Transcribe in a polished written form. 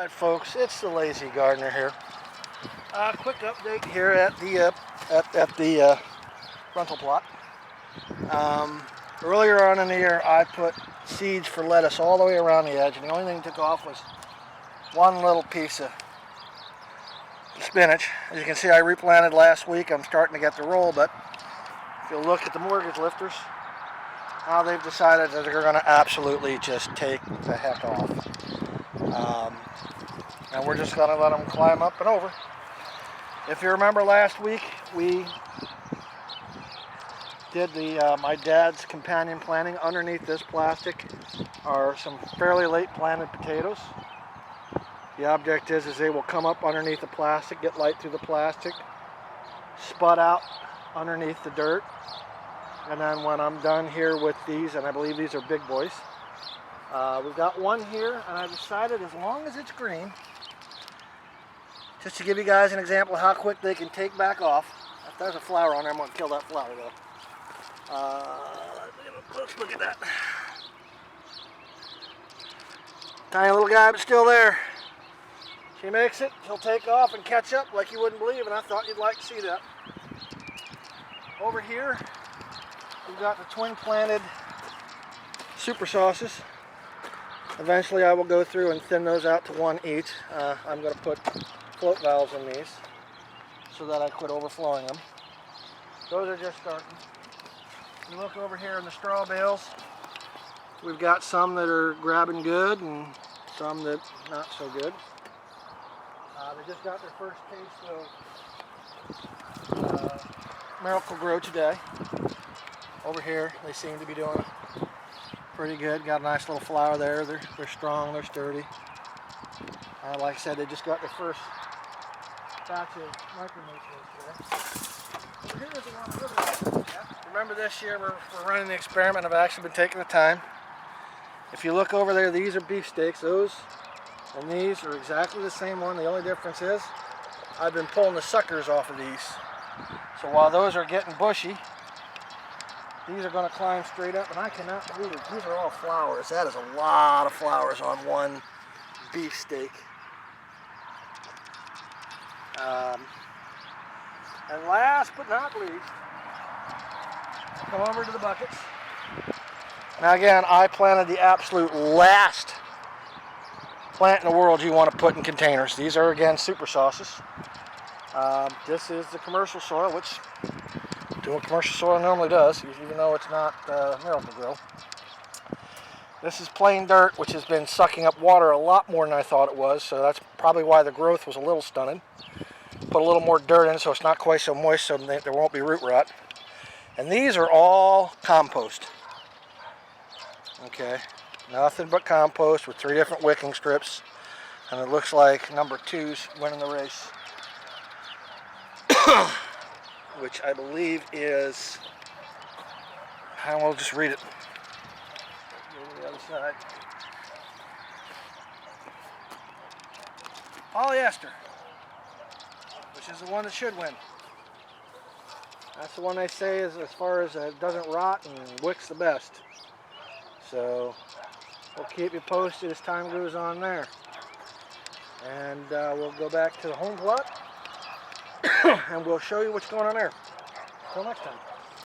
Alright folks, it's the Lazy Gardener here. Quick update here at the rental plot. Earlier on in the year I put seeds for lettuce all the way around the edge, and the only thing that took off was one little piece of spinach. As you can see, I replanted last week. I'm starting to get the roll, but if you look at the mortgage lifters, now they've decided that they're going to absolutely just take the heck off. And we're just going to let them climb up and over. If you remember last week, we did my dad's companion planting. Underneath this plastic are some fairly late planted potatoes. The object is they will come up underneath the plastic, get light through the plastic, spud out underneath the dirt. And then when I'm done here with these, and I believe these are big boys, we've got one here, and I decided as long as it's green, just to give you guys an example of how quick they can take back off. If there's a flower on there, I'm going to kill that flower though. Let's look at that. Tiny little guy, but still there. She makes it, she'll take off and catch up like you wouldn't believe, and I thought you'd like to see that. Over here, we've got the twin planted super sauces. Eventually I will go through and thin those out to one each. I'm going to put float valves in these so that I quit overflowing them. Those are just starting. You look over here in the straw bales, we've got some that are grabbing good and some that not so good. They just got their first taste of Miracle-Gro today. Over here they seem to be doing pretty good. Got a nice little flower there. They're strong, they're sturdy. Like I said, they just got their first batch of micronutrients there. Here's the one. Remember this year we're running the experiment. I've actually been taking the time. If you look over there, these are beefsteaks. Those and these are exactly the same one. The only difference is I've been pulling the suckers off of these. So while those are getting bushy, these are going to climb straight up, and I cannot believe it. These are all flowers. That is a lot of flowers on one beefsteak. And last but not least, come over to the buckets. Now again, I planted the absolute last plant in the world you want to put in containers. These are again super sauces. This is the commercial soil, which doing what commercial soil normally does, even though it's not Miracle-Gro. This is plain dirt, which has been sucking up water a lot more than I thought it was, so that's probably why the growth was a little stunted. Put a little more dirt in so it's not quite so moist, so there won't be root rot. And these are all compost. Okay, nothing but compost with 3 different wicking strips, and it looks like number 2's winning the race. Which I believe is, I will just read it. Go to the other side. Polyester, which is the one that should win. That's the one they say is as far as it doesn't rot and wicks the best. So we'll keep you posted as time goes on there. And we'll go back to the home plot and we'll show you what's going on there. Until next time.